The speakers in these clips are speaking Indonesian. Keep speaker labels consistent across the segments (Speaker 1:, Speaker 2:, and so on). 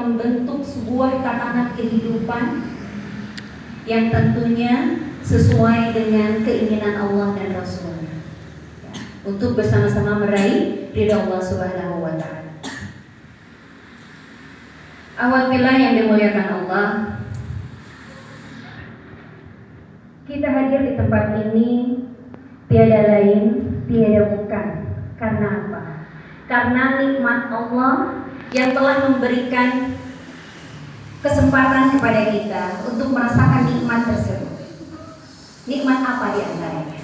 Speaker 1: membentuk sebuah tatanan kehidupan yang tentunya sesuai dengan keinginan Allah dan Rasulnya, ya, untuk bersama-sama meraih ridha Allah Subhanahu wa Ta'ala. Alhamdulillah yang dimuliakan Allah, kita hadir di tempat ini tiada lain, tiada bukan. Karena apa? Karena nikmat Allah yang telah memberikan kesempatan kepada kita untuk merasakan nikmat tersebut. Nikmat apa di antaranya?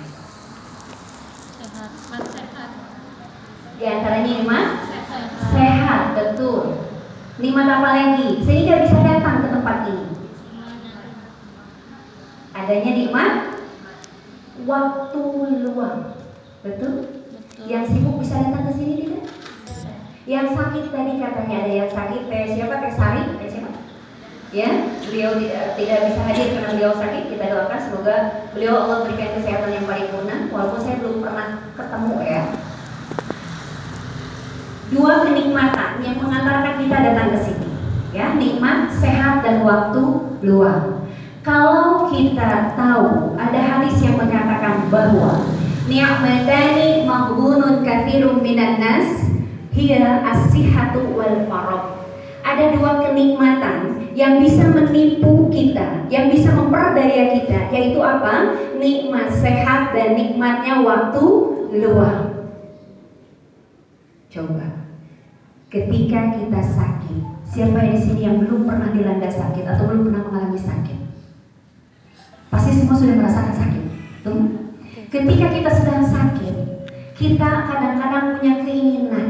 Speaker 2: Sehat.
Speaker 1: Di antaranya nikmat sehat, betul. Nikmat apa lagi? Sehingga bisa datang ke tempat ini. Adanya nikmat waktu luang, betul? Yang sibuk bisa datang ke sini tidak? Yang sakit tadi katanya ada yang sakit, siapa? Sari, siapa? Ya, beliau tidak bisa hadir karena beliau sakit. Kita doakan semoga beliau Allah berikan kesehatan yang paripurna. Walaupun saya belum pernah ketemu ya. Dua kenikmatan yang mengantarkan kita datang ke sini, ya, nikmat sehat dan waktu luang. Kalau kita tahu ada hadis yang mengatakan bahwa ni'matani maghbunun katsirun minan nas hiya as-sihhatu wal faragh. Ada dua kenikmatan yang bisa menipu kita, yang bisa memperdaya kita, yaitu apa? Nikmat sehat dan nikmatnya waktu luang. Coba, ketika kita sakit, siapa di sini yang belum pernah dilanda sakit atau belum pernah mengalami sakit? Pasti semua sudah merasakan sakit, betul? Ketika kita sedang sakit, kita kadang-kadang punya keinginan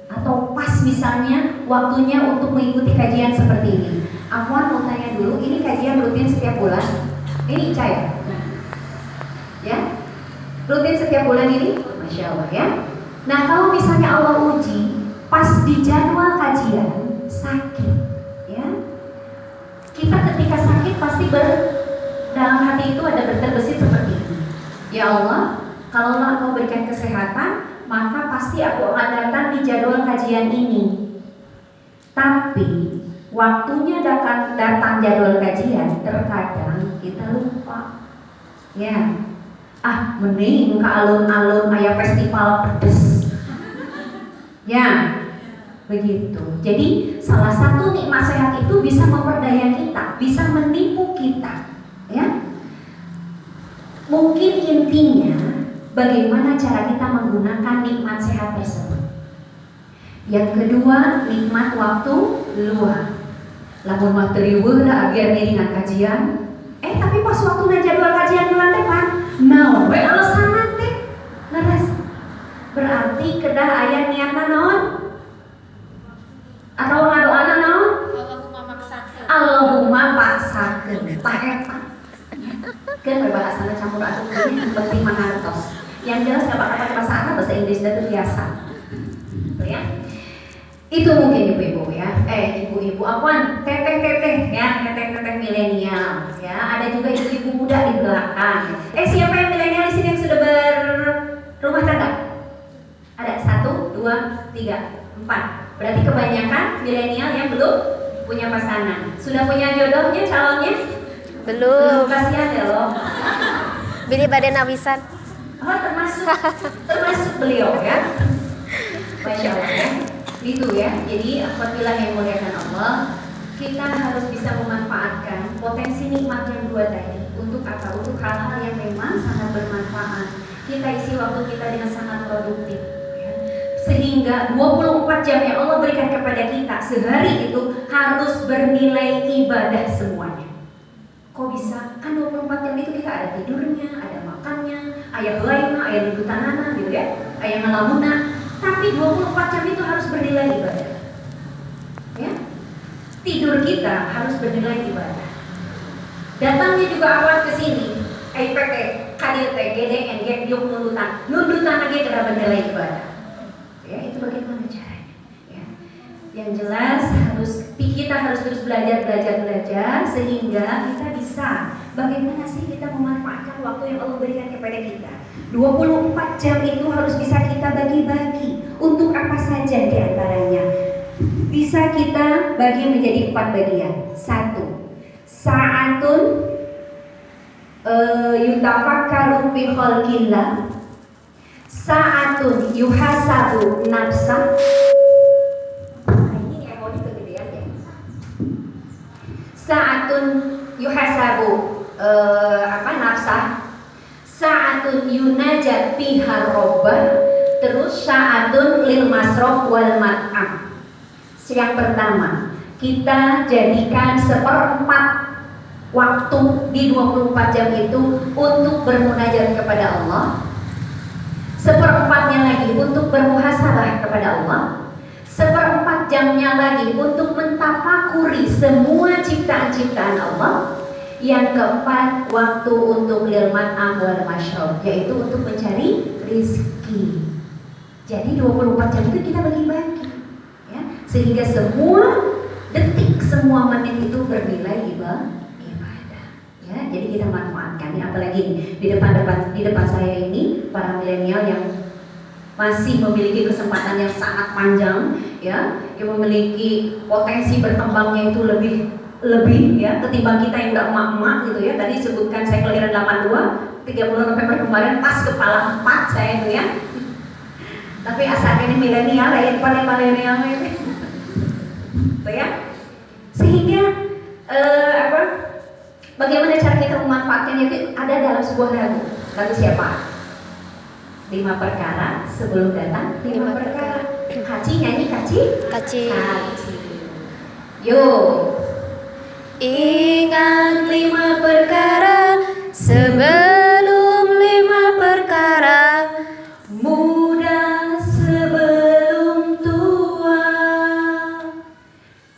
Speaker 1: atau pas misalnya waktunya untuk mengikuti kajian seperti ini. Afwan mau tanya dulu, ini kajian rutin setiap bulan? Ini Ica ya? Ya? Rutin setiap bulan ini? Masya Allah ya. Nah kalau misalnya Allah uji pas di jadwal kajian sakit, ya, kita ketika sakit pasti dalam hati itu ada berterbesit seperti ini. Ya Allah, kalau Engkau berikan kesehatan, maka pasti aku akan datang di jadwal kajian ini. Tapi waktunya datang jadwal kajian, terkadang kita lupa. Ya, mending ke alun-alun kayak festival pedes. Ya, begitu. Jadi salah satu nikmat sehat itu bisa memperdaya kita, bisa menipu kita, ya. Mungkin intinya bagaimana cara kita menggunakan nikmat sehat tersebut. Yang kedua, nikmat waktu luang. Lamun mah teriweuh lah agar ngiringan kajian. Tapi pas waktu jadwal kajian bulan depan, naon we alasan teh? Leres. Berarti kedah aya niatna naon? Atau ngadoana naon? Allahumma paksakeun. Tah eta. Kan berbahasana campur aduk ini penting mangartos. Yang jelas enggak pakai bahasa Arab, bahasa Inggris itu biasa. Betul ya? Itu mungkin ibu-ibu ya. Ibu-ibu apaan? Teteh-teteh ya, teteh-teteh milenial ya. Ada juga ibu-ibu muda di belakang. Siapa yang milenial di sini yang sudah berumah tangga? Ada 1, 2, 3, 4. Berarti kebanyakan milenial yang belum punya pasangan. Sudah punya jodohnya, calonnya?
Speaker 2: Belum.
Speaker 1: Kasihan ya loh.
Speaker 2: Bini badan abisan.
Speaker 1: Termasuk beliau ya. Masya Allah ya. Itu ya. Jadi apabila yang muliakan Allah, kita harus bisa memanfaatkan potensi nikmat yang dua tadi. Untuk apa? Untuk hal-hal yang memang sangat bermanfaat. Kita isi waktu kita dengan sangat produktif ya. Sehingga 24 jam yang Allah berikan kepada kita sehari itu harus bernilai ibadah semuanya. Kok bisa? Kan 24 jam itu kita ada tidurnya, ada makannya, aya helaina, aya dudutanana gitu ya, aya ngalamunna. Tapi 24 jam itu harus bernilai ibadah. Ya. Tidur kita harus bernilai ibadah. Datangnya juga awal ke sini, IPT, KDT, GDN, GEP, nundutan lagi kena bernilai ibadah. Ya, itu bagaimana caranya? Ya. Yang jelas kita harus terus belajar sehingga kita bisa bagaimana sih kita memanfaatkan waktu yang Allah berikan kepada kita. 24 jam itu harus bisa kita bagi-bagi untuk apa saja di antaranya. bisa kita bagi menjadi 4 bagian. 1. Sa'atun yutafakkaru fi khalqillah. Sa'atun yuhasabu nafsah. Ini emoji kegedean ya. Sa'atun yuhasabu nafsah. Sa'atun yunajat fiha rabbah. Terus sa'atun lil masrof wal mat'am. Yang pertama, kita jadikan 1/4 waktu di 24 jam itu untuk bermunajat kepada Allah. 1/4-nya lagi untuk bermuhasabah kepada Allah. 1/4 jamnya lagi untuk mentafakuri semua ciptaan-ciptaan Allah. Yang keempat, waktu untuk lil mat'am wal masyrab, yaitu untuk mencari rizki. Jadi 24 jam itu kita bagi-bagi ya, sehingga semua detik, semua menit itu bernilai ibadah. Ya, jadi kita manfaatkan. Ya, apalagi di depan saya ini para milenial yang masih memiliki kesempatan yang sangat panjang, ya, yang memiliki potensi berkembangnya itu lebih ya ketimbang kita yang udah emak-emak gitu ya. Tadi sebutkan saya kelahiran 82, 30 November kemarin pas kepala 4 saya itu ya. Tapi asal ini milenial ya, paling milenial ini. Tuh ya. Sehingga bagaimana cara kita memanfaatkannya itu ada dalam sebuah lagu. Lagu siapa? 5 perkara sebelum datang 5 perkara. Kaci nyanyi Kaci. Yo.
Speaker 2: Ingat 5 perkara sebelum 5 perkara.
Speaker 1: Muda sebelum tua,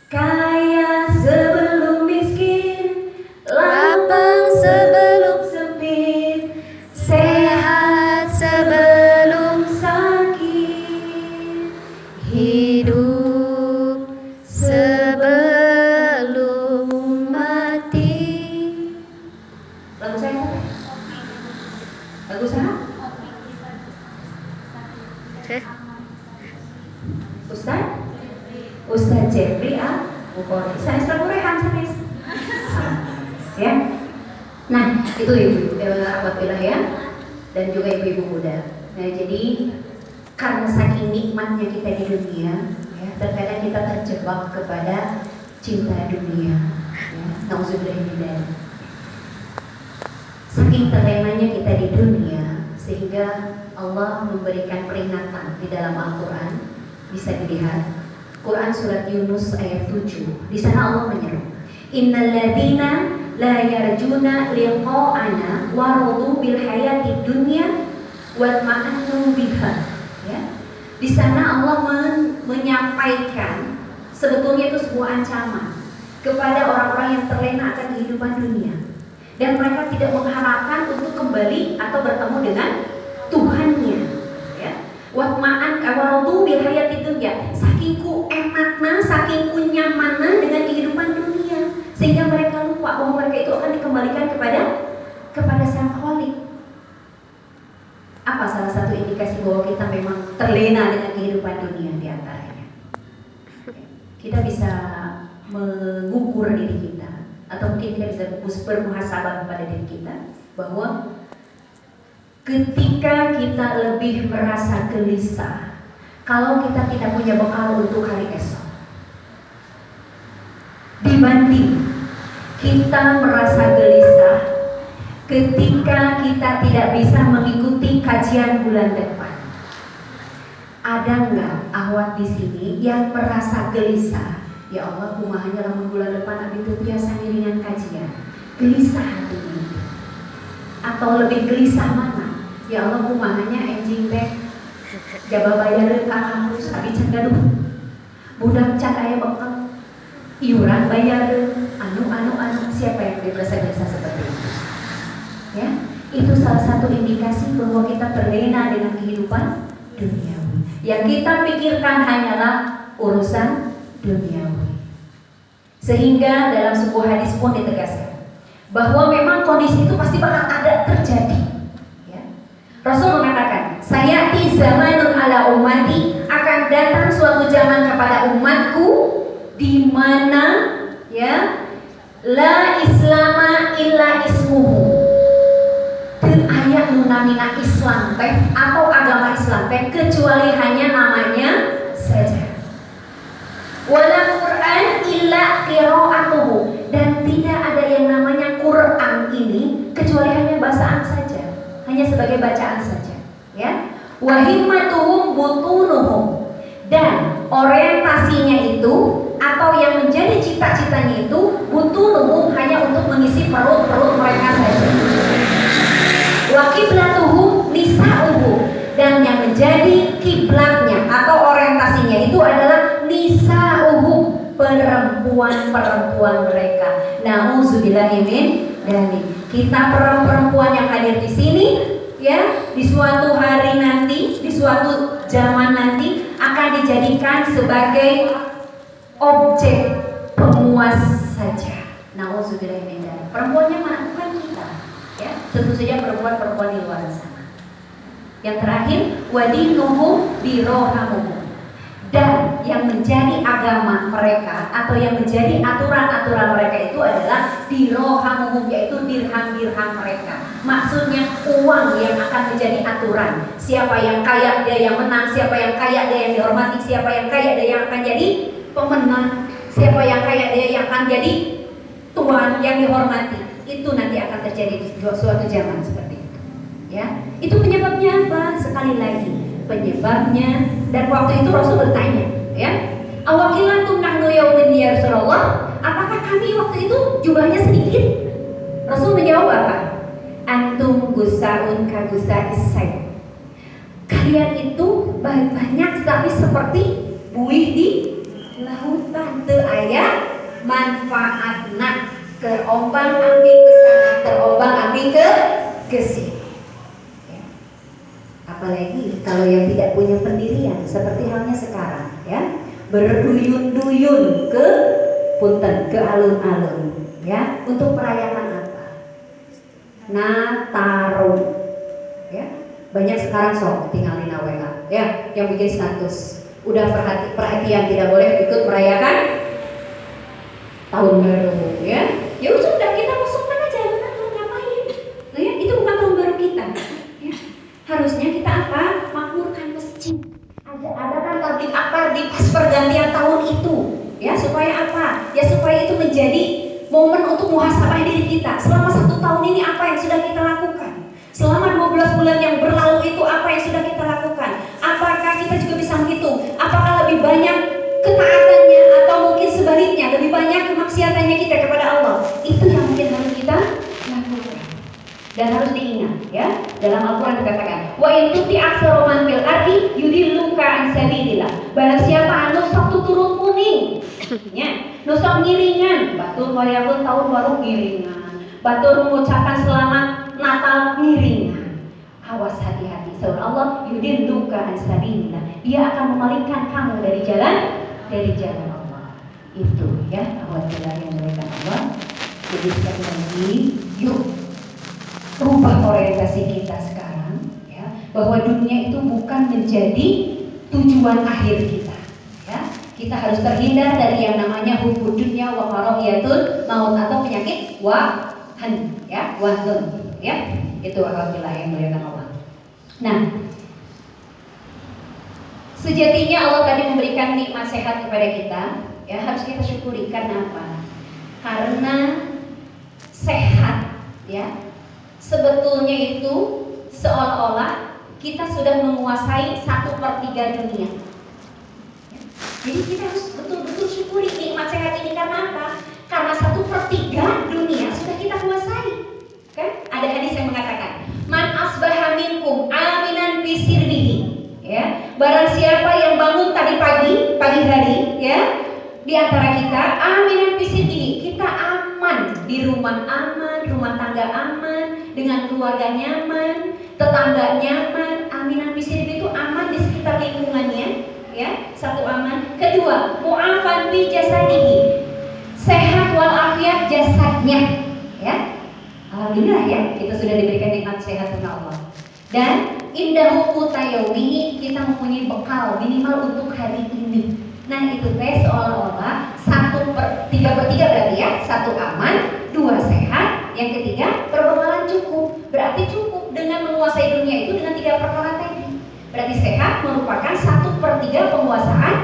Speaker 1: kaya sebelum miskin,
Speaker 2: Lapang sebelum
Speaker 1: sempit,
Speaker 2: sehat sebelum
Speaker 1: sakit,
Speaker 2: hidup sebelum mati.
Speaker 1: Lagu saya apa? Lagu saya? Ustaz Jeffrey Bukhari. Saya selalu rehan sanes. Ya. Nah, itu ibu apabila ya, dan juga ibu-ibu muda. Nah, jadi karena saking nikmatnya kita di dunia, ya, terkadang kita terjebak kepada cinta dunia. Ya, nauzubillah. Saking terlenanya kita di dunia, sehingga Allah memberikan peringatan di dalam Al-Quran. Bisa dilihat Quran surat Yunus ayat 7. Di sana Allah menyeru, innal ladzina la yarjuna liqa'ana wa radu bil hayati dunya wa ma'annu biha. Ya. Di sana Allah menyampaikan sebetulnya itu sebuah ancaman kepada orang-orang yang terlena akan kehidupan dunia, dan mereka tidak mengharapkan untuk kembali atau bertemu dengan Tuhannya. Ya. Watma'an kawaradu bil hayati dunya, saking ku enakna, saking ku nyamanna dengan kehidupan dunia, sehingga mereka lupa bahwa mereka itu akan dikembalikan kepada Sang Khalik. Apa salah satu indikasi bahwa kita memang terlena dengan kehidupan dunia di antaranya? Kita bisa mengukur diri kita, atau mungkin kita bisa bermuhasabah kepada diri kita bahwa ketika kita lebih merasa gelisah kalau kita tidak punya bekal untuk hari esok, dibanding kita merasa gelisah ketika kita tidak bisa mengikuti kajian bulan depan. Ada nggak ahwat di sini yang merasa gelisah? Ya Allah, kumahanya lamun bulan depan abi teu biasa ngiringan kajian. Gelisah hati ini. Atau lebih gelisah mana? Ya Allah, kumahanya enjing teh jaba bayareun ka kampus abi can gaduh. Budak can aya bekal. Iuran bayareun, anu siapa yang merasa gelisah seperti itu? Ya, itu salah satu indikasi bahwa kita terlena dengan kehidupan duniawi. Yang kita pikirkan hanyalah urusan duniawi. Sehingga dalam sebuah hadis pun ditegaskan bahwa memang kondisi itu pasti bakal ada terjadi. Ya. Rasul mengatakan, sayati zamanun ala ummati, akan datang suatu zaman kepada umatku di mana ya la islama illa ismuhu. Teu aya nu namina Islam teh atau agama Islam teh kecuali hanya namanya saja. Wala Quran illa qiraatuhu, dan tidak ada yang namanya Quran ini kecuali hanya bacaan saja, hanya sebagai bacaan saja, ya. Wa himmatuhum butunuhum, dan orientasinya itu atau yang menjadi cita-citanya itu butunuhum, hanya untuk mengisi perut-perut mereka saja. Wa qiblatuhum nisa'uhum, dan yang menjadi kiblatnya atau orientasinya itu adalah nisa'uhum, perempuan-perempuan mereka. Nauzubillahi min dzalik. Kita perempuan yang hadir di sini ya, di suatu hari nanti, di suatu zaman nanti akan dijadikan sebagai objek pemuas saja. Nauzubillahi min dzalik. Perempuannya mana? Bukan kita. Ya, tentu saja perempuan-perempuan di luar sana. Yang terakhir, wadinuhum birohamuhum, dan yang menjadi agama mereka atau yang menjadi aturan-aturan mereka itu adalah dirohamuhum, yaitu dirham-dirham mereka. Maksudnya uang yang akan menjadi aturan. Siapa yang kaya dia yang menang, siapa yang kaya dia yang dihormati, siapa yang kaya dia yang akan jadi pemenang, siapa yang kaya dia yang akan jadi tuan yang dihormati. Itu nanti akan terjadi di suatu zaman seperti itu. Ya, itu penyebabnya apa? Sekali lagi, penyebabnya, dan waktu itu Rasul bertanya, ya, awakilantum nahnu yaumin ya Rasulullah, apakah kami waktu itu jumlahnya sedikit? Rasul menjawab apa? Antum gusaun ka gusa'is sayf. Kalian itu banyak tapi seperti buih di lautan, teu aya manfaatna, terombang ambing ke sana, terombang ambing ke sini. Ya. Apalagi kalau yang tidak punya pendirian, seperti halnya sekarang, ya, berduyun-duyun ke punten, ke alun-alun, ya, untuk merayakan apa? Nataru, ya. Banyak sekarang sok tinggal di WA, ya, yang bikin status. Udah perhatian tidak boleh ikut merayakan tahun baru, ya. Ya sudah, kita masukkan aja, benar ngapain? Nah, ya, itu bukan tahun baru kita. Ya. Harusnya kita apa? Makmurkan masjid. Ada kan tablik akbar di pas pergantian tahun itu, ya, supaya apa? Ya supaya itu menjadi momen untuk muhasabah diri kita. Selama 1 tahun ini apa yang sudah kita lakukan? Selama 12 bulan yang berlalu itu apa yang sudah kita lakukan? Apakah kita juga bisa menghitung? Apakah lebih banyak ketaatannya atau mungkin sebaliknya lebih banyak kemaksiatannya kita kepada Allah? Itu yang mungkin harus kita lakukan. Dan harus diingat, ya, dalam Al-Quran dikatakan, wa in tuti aktsara man fil ardi yudilluka an sabilillah. Barang siapa anu sok tuturun kuning, ya, nu sok ngiringan, batur wayahun tahun baru ngiringan, batur mengucapkan selamat Natal ngiringan. Awas, hati-hati, sebab Allah yudilluka an sabilillah. Dia akan memalingkan kamu dari jalan Allah. Itu, ya, awalnya yang mereka Allah. Jadi sekali lagi, yuk rubah orientasi kita sekarang, ya, bahwa dunia itu bukan menjadi tujuan akhir kita, ya. Kita harus terhindar dari yang namanya hubud dunya wa karahiyatul maut, atau penyakit wahan, ya, wahun, ya. Itu alhamdulillah yang muliakan Allah. Nah, sejatinya Allah tadi memberikan nikmat sehat kepada kita, ya, harus kita syukuri. Karena apa? Karena sehat, ya, sebetulnya itu seolah-olah kita sudah menguasai 1/3 dunia. Jadi kita harus betul-betul syukuri nikmat sehat ini. Karena apa? Karena 1/3 dunia sudah kita kuasai. Kan? Ada hadis yang mengatakan, man asbaha minkum aminan fi sirbihi. Ya, barang siapa yang bangun tadi pagi hari, ya, di antara kita aminan fi sirbihi, kita aman di rumah, aman, rumah tangga aman, dengan keluarga nyaman, tetangga nyaman. Aminan fi sirbihi itu aman di sekitar lingkungannya, ya, satu aman. Kedua, mu'afan fi jasadihi, sehat walafiat jasadnya, ya. Alhamdulillah, ya, kita sudah diberikan nikmat sehat oleh Allah. Dan indahu quta yaumihi, kita mempunyai bekal minimal untuk hari ini. Nah itu teh seolah-olah 3/3 berarti ya, 1 aman, 2 sehat, yang ketiga berbekalan cukup. Berarti cukup dengan menguasai dunia itu dengan 3 perkara tadi. Berarti sehat merupakan 1/3 penguasaan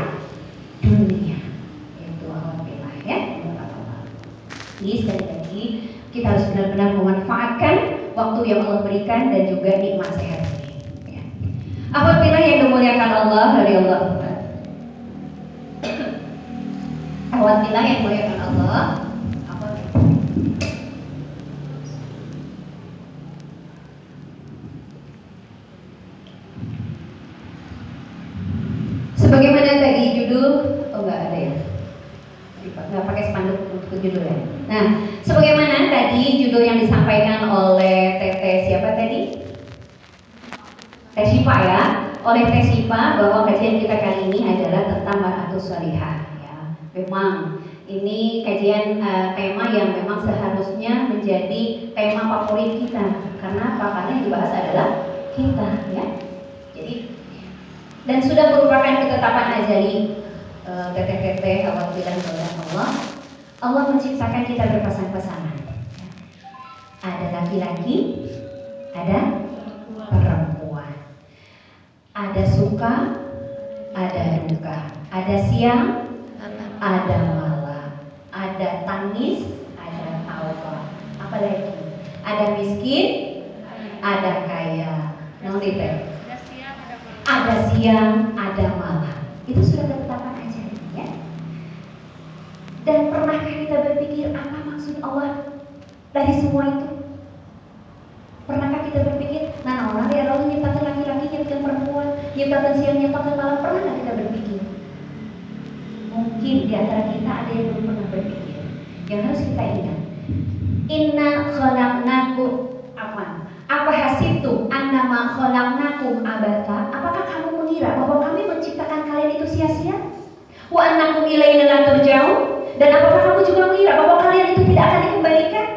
Speaker 1: dunia. Itu alhamdulillah ya. Jadi sekali lagi kita harus benar-benar memanfaatkan waktu yang Allah berikan dan juga nikmat sehat ini. Ya. Apabila yang dimuliakan Allah dari Allah. Apabila yang dimuliakan Allah. Sebagaimana tadi judul, enggak ada ya, nggak pakai spanduk untuk judul ya. Nah, sebagaimana tadi judul yang disampaikan oleh Tete siapa tadi? Teh Sipa ya, oleh Teh Sipa bahwa kajian kita kali ini adalah tentang Mar'atus Sholihah ya. Memang ini kajian tema yang memang seharusnya menjadi tema favorit kita. Karena apa? Karena yang dibahas adalah kita ya. Jadi dan sudah merupakan ketetapan azali teteh-teteh awal bilang kepada Allah. Allah menciptakan kita berpasang-pasangan. Ada laki-laki, ada perempuan. Ada suka, ada duka. Ada siang, ada malam. Ada tangis, ada tawa. Apalagi? Ada miskin, ada kaya. Ada siang, ada malam. Itu sudah ketetapan aja ya. Dan pernahkah kita berpikir apa maksud Allah dari semua itu? Pernahkah kita berpikir, nah orang ya Allah nyiptakan laki-laki, nyiptakan perempuan, nyiptakan siang, nyiptakan malam, pernah nggak kita berpikir? Mungkin di antara kita ada yang belum pernah berpikir. Yang harus kita ingat, inna khalaqnakum apa hasibtum annama khalaqnakum abata? Apakah kamu mengira bahwa kami menciptakan kalian itu sia-sia? Wa annakum ilaina la turja'un? Dan apakah kamu juga mengira bahwa kalian itu tidak akan dikembalikan?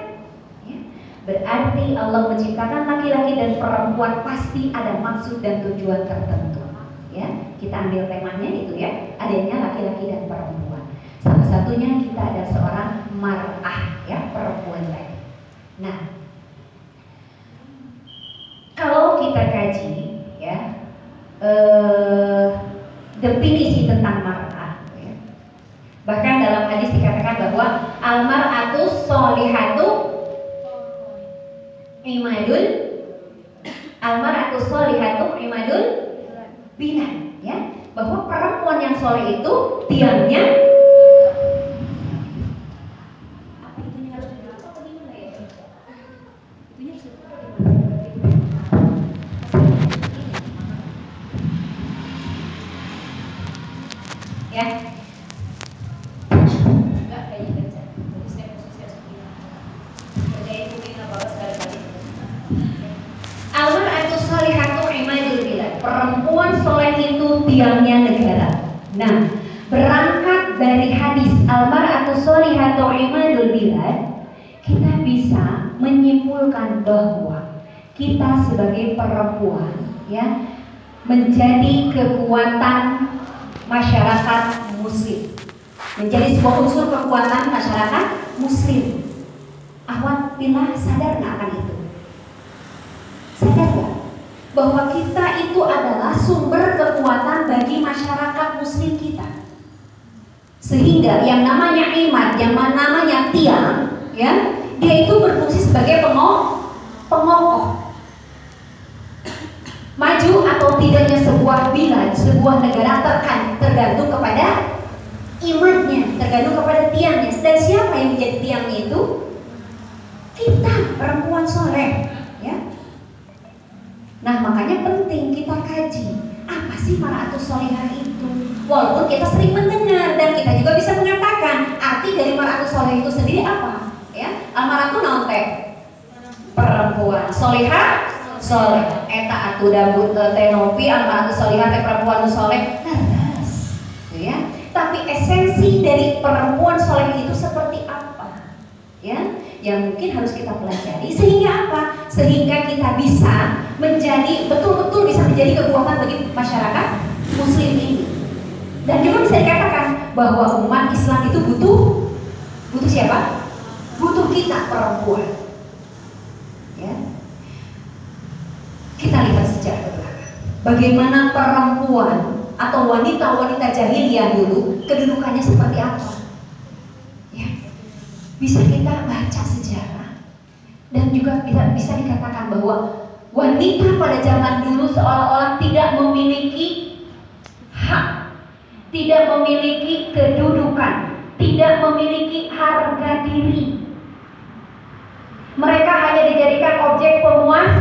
Speaker 1: Ya. Berarti Allah menciptakan laki-laki dan perempuan pasti ada maksud dan tujuan tertentu. Ya, kita ambil temanya itu ya, adanya laki-laki dan perempuan. Salah satunya kita ada seorang mar'ah ya, perempuan tadi. Nah, kalau kita kaji ya definisi tentang mar'ah ya. Bahkan dalam hadis dikatakan bahwa al-mar'atu sholihatu imadul binan ya, bahwa perempuan yang soleh itu tiangnya apa itunya harus duduk apa gimana ya? Itunya harus ya. Enggak kayaknya baca. Jadi saya posisi harus begini. Kerjain mungkin apa sekali-kali. Al-mar'atu sholihatu imadul bilad. Perempuan soleh itu tiangnya negara. Nah, berangkat dari hadis al-mar'atu sholihatu imadul bilad, kita bisa menyimpulkan bahwa kita sebagai perempuan ya menjadi kekuatan masyarakat muslim, menjadi sebuah unsur kekuatan masyarakat muslim. Ahwat bila sadar nggak akan itu? Sadar nggak bahwa kita itu adalah sumber kekuatan bagi masyarakat muslim kita, sehingga yang namanya imad, yang namanya tiang, ya, dia itu berfungsi sebagai pengokoh. Maju atau tidaknya sebuah bilad, sebuah negara tergantung kepada imannya, tergantung kepada tiangnya. Dan siapa yang menjadi tiangnya itu? Kita, perempuan soleh ya. Nah makanya penting kita kaji apa sih mar'atus sholihah itu. Walaupun kita sering mendengar dan kita juga bisa mengatakan arti dari mar'atus sholihah itu sendiri apa ya. Al-mar'atu naon teh? Perempuan solihah soleh, eta atuh dabut tenopi al-mar'atu sholihah teh perempuan soleh, terus, ya. Tapi esensi dari perempuan soleh itu seperti apa? Ya, yang mungkin harus kita pelajari sehingga apa? Sehingga kita bisa menjadi betul-betul bisa menjadi kekuatan bagi masyarakat muslim ini. Dan juga bisa dikatakan bahwa umat Islam itu butuh siapa? Butuh kita perempuan. Ya. Kita lihat sejarah ke belakang. Bagaimana perempuan atau wanita-wanita jahiliyah dulu kedudukannya seperti apa? Ya. Bisa kita baca sejarah dan juga bisa dikatakan bahwa wanita pada zaman dulu seolah-olah tidak memiliki hak, tidak memiliki kedudukan, tidak memiliki harga diri. Mereka hanya dijadikan objek pemuas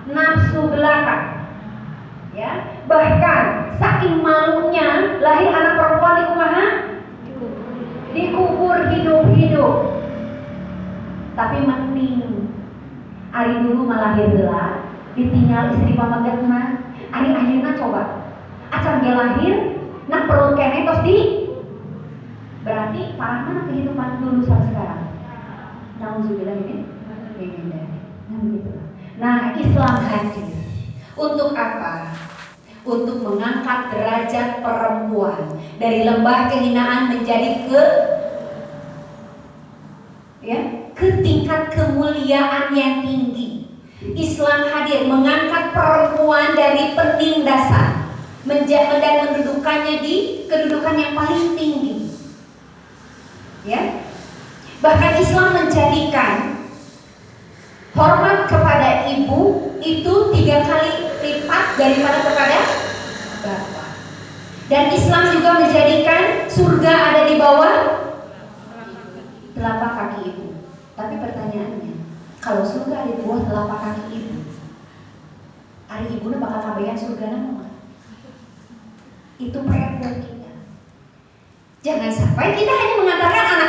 Speaker 1: nafsu belaka. Ya, bahkan saking malunya lahir anak perempuan di kumaha? Dikubur hidup-hidup. Tapi mending ari dulu malah heula ditinggal istri pamagetna. Ari ayeuna coba acan ge lahir nak perut kene tos di berarti parah mana kehidupan dulu sampai sekarang. Nauzubillah ini. Nah begitu. Nah, Islam hadir untuk apa? Untuk mengangkat derajat perempuan dari lembah kehinaan menjadi ke tingkat kemuliaan yang tinggi. Islam hadir mengangkat perempuan dari penindasan dan mendudukannya di kedudukan yang paling tinggi. Ya. Bahkan Islam menjadikan hormat kepada ibu itu 3 kali lipat daripada kepada bapak. Dan Islam juga menjadikan surga ada di bawah telapak kaki ibu. Tapi pertanyaannya, kalau surga ada di bawah telapak kaki ibu, hari ibu bakal kabayan surga nama? Itu PR buat kita. Jangan sampai kita hanya mengatakan anak